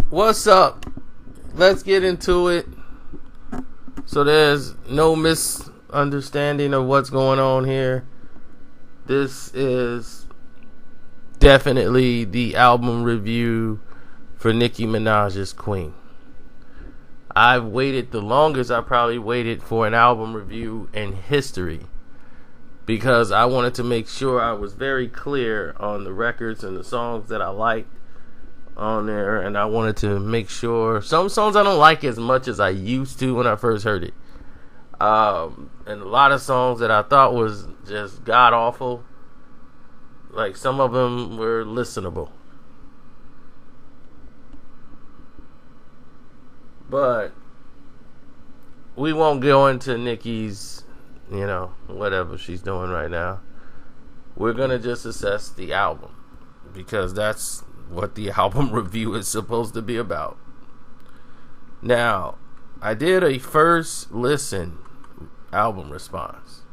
What's up? Let's get into it. So there's no misunderstanding of what's going on here. This is definitely the album review for Nicki Minaj's Queen. I've waited the longest I probably waited for an album review in history, because I wanted to make sure I was very clear on the records and the songs that I liked on there, and I wanted to make sure some songs I don't like as much as I used to when I first heard it, and a lot of songs that I thought was just god awful, like some of them were listenable. But we won't go into Nicki's, whatever she's doing right now. We're gonna just assess the album, because that's what the album review is supposed to be about. Now, I did a first listen album response,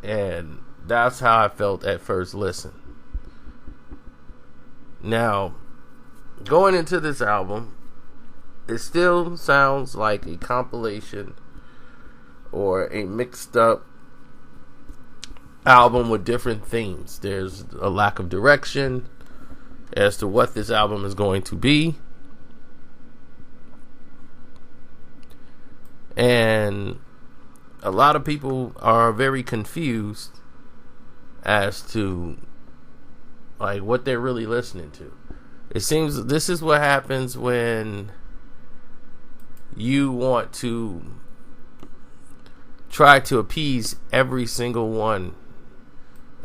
and that's how I felt at first listen. Now, going into this album, it still sounds like a compilation or a mixed up album with different themes. There's a lack of direction as to what this album is going to be, and a lot of people are very confused as to like what they're really listening to. It seems this is what happens when you want to try to appease every single one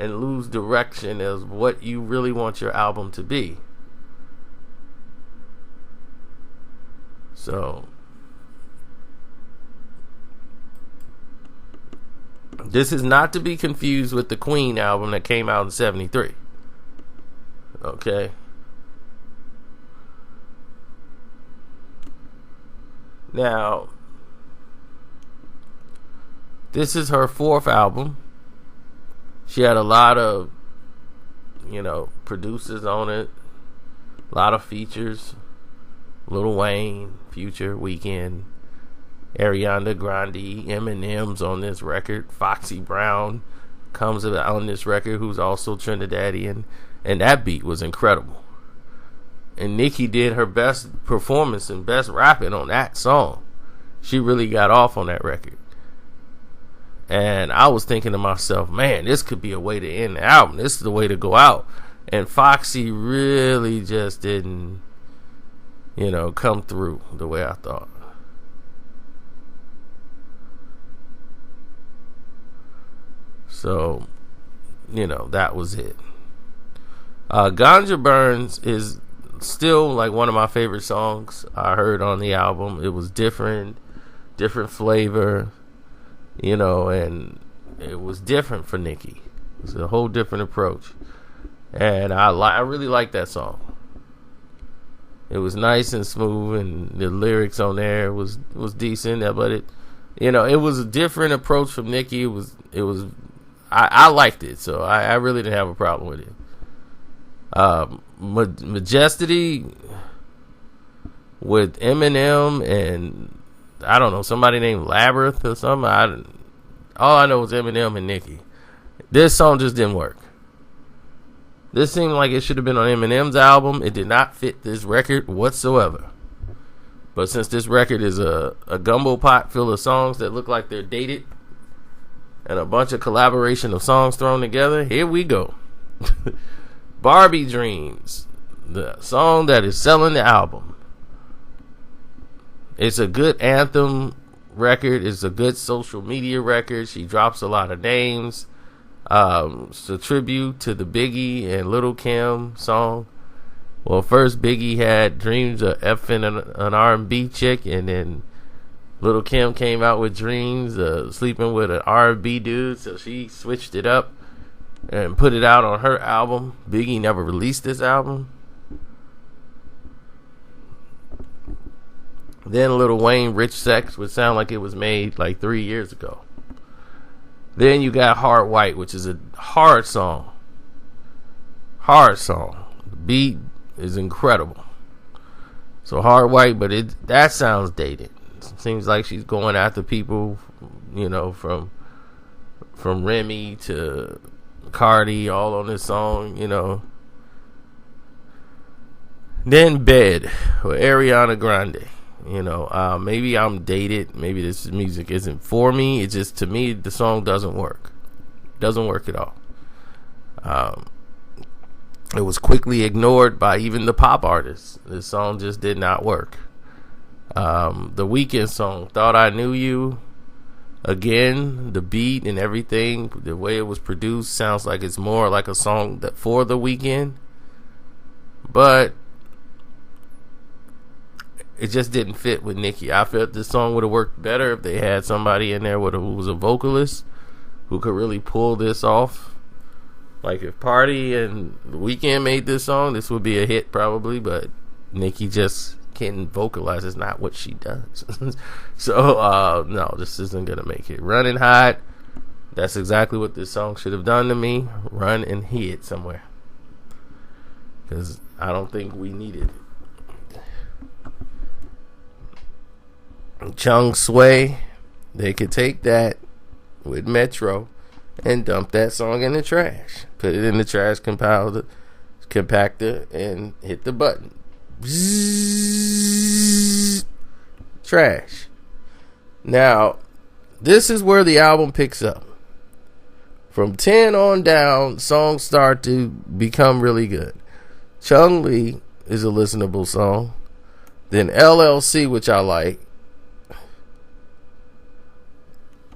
and lose direction as what you really want your album to be. So this is not to be confused with the Queen album that came out in 73. Okay? Now, this is her fourth album. She had a lot of, producers on it. A lot of features. Lil Wayne, Future, Weeknd, Ariana Grande, Eminem's on this record. Foxy Brown comes on this record, who's also Trinidadian. And that beat was incredible. And Nicki did her best performance and best rapping on that song. She really got off on that record. And I was thinking to myself, man, this could be a way to end the album. This is the way to go out. And Foxy really just didn't, come through the way I thought. So, that was it. Ganja Burns is still like one of my favorite songs I heard on the album. It was different flavor, and it was different for Nicki. It was a whole different approach, and I really liked that song. It was nice and smooth, and the lyrics on there was decent, but it was a different approach from Nicki. It was I liked it, so I really didn't have a problem with it. Majesty with Eminem and I don't know, somebody named Labrinth or something. All I know was Eminem and Nicki. This song just didn't work. This seemed like it should have been on Eminem's album. It did not fit this record whatsoever. But since this record is a gumbo pot full of songs that look like they're dated and a bunch of collaboration of songs thrown together, here we go. Barbie Dreams, the song that is selling the album. It's a good anthem record. It's a good social media record. She drops a lot of names. It's a tribute to the Biggie and Lil Kim song. Well, first Biggie had Dreams of effing an R&B chick, and then Lil Kim came out with Dreams sleeping with an R&B dude, so she switched it up and put it out on her album. Biggie never released this album. Then Lil Wayne, Rich Sex, would sound like it was made like 3 years ago. Then you got Hard White, which is a hard song. Beat is incredible. So Hard White, but that sounds dated. It seems like she's going after people, from Remy to Cardi, all on this song, Then Bed with Ariana Grande. Maybe I'm dated. Maybe this music isn't for me. It's just, to me, the song doesn't work. Doesn't work at all. It was quickly ignored by even the pop artists. This song just did not work. The Weeknd song, Thought I Knew You. Again, the beat and everything, the way it was produced, sounds like it's more like a song that for the Weeknd. But it just didn't fit with Nicki. I felt this song would have worked better if they had somebody in there who was a vocalist who could really pull this off. Like if Party and Weeknd made this song, this would be a hit probably, but Nicki just can't vocalize. It's not what she does. So, no, this isn't going to make it. Running Hot, that's exactly what this song should have done to me. Run and hit somewhere. Because I don't think we needed it. Chung Swae, they could take that with Metro and dump that song in the trash. Put it in the trash compactor and hit the button. Bzzz, trash. Now, this is where the album picks up. From 10 on down, songs start to become really good. Chun-Li is a listenable song. Then LLC, which I like,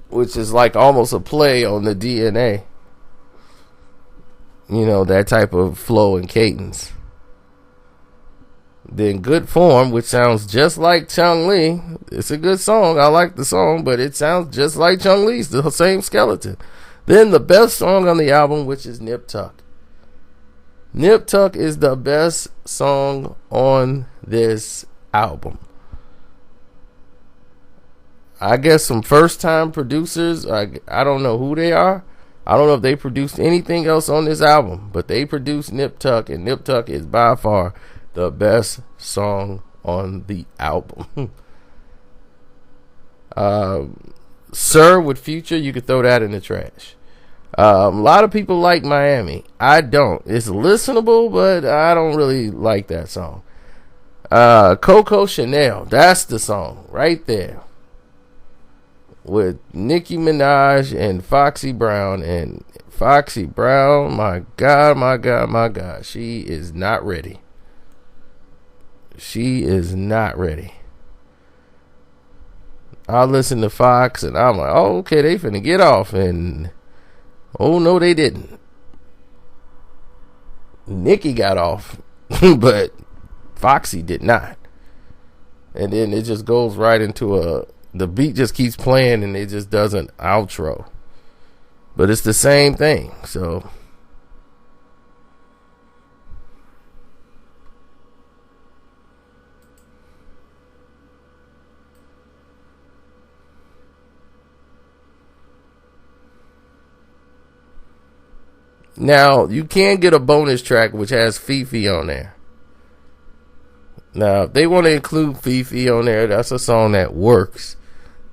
which is like almost a play on the DNA. That type of flow and cadence. Then Good Form, which sounds just like Chun-Li. It's a good song. I like the song, but it sounds just like Chun-Li's, the same skeleton. Then the best song on the album, which is Nip Tuck. Nip Tuck is the best song on this album. I guess some first-time producers, I don't know who they are. I don't know if they produced anything else on this album, but they produced Nip Tuck, and Nip Tuck is by far the best song on the album. Sir with Future, you could throw that in the trash. A lot of people like Miami. I don't. It's listenable, but I don't really like that song. Coco Chanel, that's the song right there. With Nicki Minaj and Foxy Brown. And Foxy Brown, my God, she is not ready. She is not ready. I listen to Fox and I'm like, oh, okay, they finna get off. And oh, no, they didn't. Nicki got off, but Foxy did not. And then it just goes right into the beat just keeps playing and it just does an outro. But it's the same thing, so. Now, you can get a bonus track which has Fifi on there. Now, if they want to include Fifi on there, that's a song that works.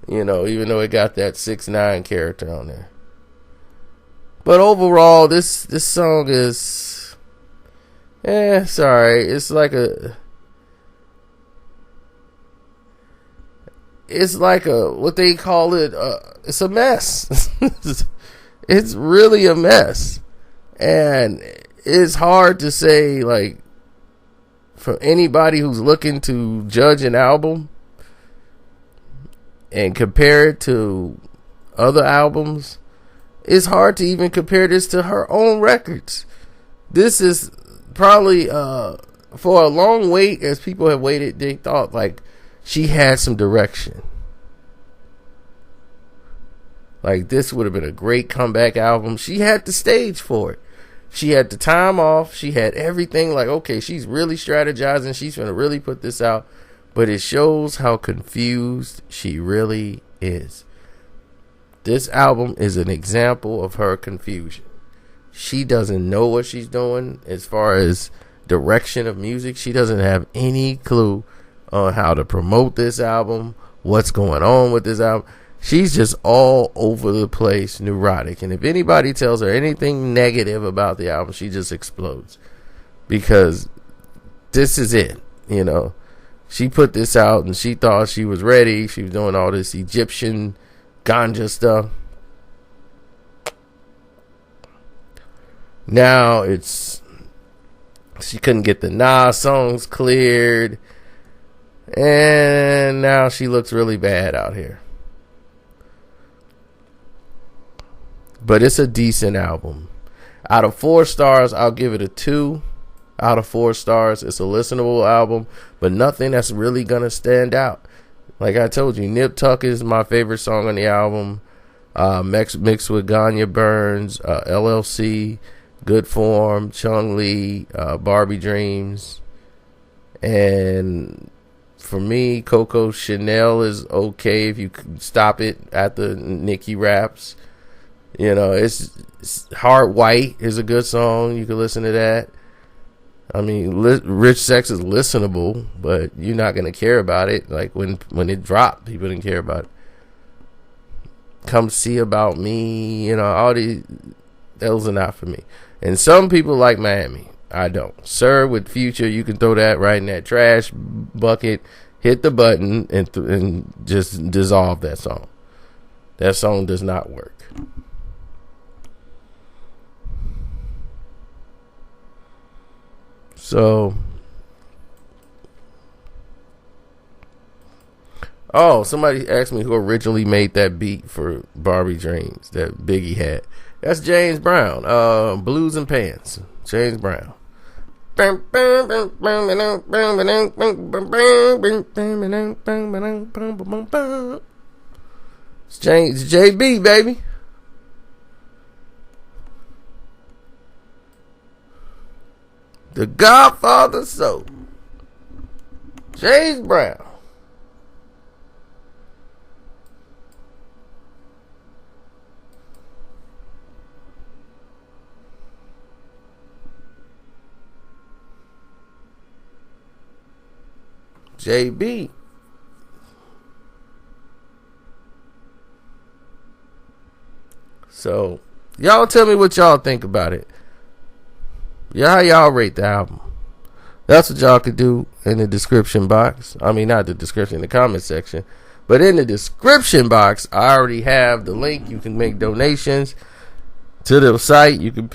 Even though it got that 6ix9ine character on there. But overall, this song is, sorry. It's like a what they call it. It's a mess. It's really a mess, and it's hard to say for anybody who's looking to judge an album and compare it to other albums. It's hard to even compare this to her own records. This is probably for a long wait, as people have waited, they thought she had some direction. This would have been a great comeback album. She had the stage for it. She had the time off. She had everything. Okay, she's really strategizing. She's going to really put this out. But it shows how confused she really is. This album is an example of her confusion. She doesn't know what she's doing as far as direction of music. She doesn't have any clue on how to promote this album, what's going on with this album. She's just all over the place, neurotic. And if anybody tells her anything negative about the album, she just explodes. Because this is it, you know. She put this out and she thought she was ready. She was doing all this Egyptian ganja stuff. Now she couldn't get the Nas songs cleared. And now she looks really bad out here. But it's a decent album. Out of 4 stars, I'll give it a 2 out of 4 stars. It's a listenable album, but nothing that's really gonna stand out. Like I told you, Nip Tuck is my favorite song on the album. Mixed with Ganya Burns, LLC, Good Form, Chun-Li, Barbie Dreams. And for me, Coco Chanel is okay if you stop it at the Nicki raps. You know, it's Heart White is a good song. You can listen to that. I mean, Rich Sex is listenable, but you're not going to care about it. Like when it dropped, people didn't care about it. Come See About Me, you know, all these, those are not for me. And some people like Miami. I don't. Sir with Future, you can throw that right in that trash bucket, hit the button, and just dissolve that song. That song does not work. So, somebody asked me who originally made that beat for Barbie Dreams that Biggie had. That's James Brown. Blues and Pants. James Brown. It's JB, baby. The Godfather Soul. James Brown. JB. So, y'all tell me what y'all think about it. Yeah, how y'all rate the album? That's what y'all could do in the description box. I mean, not the description, the comment section. But in the description box, I already have the link. You can make donations to the site. You can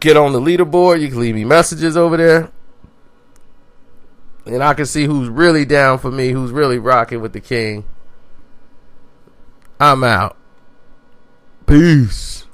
get on the leaderboard. You can leave me messages over there. And I can see who's really down for me, who's really rocking with the king. I'm out. Peace.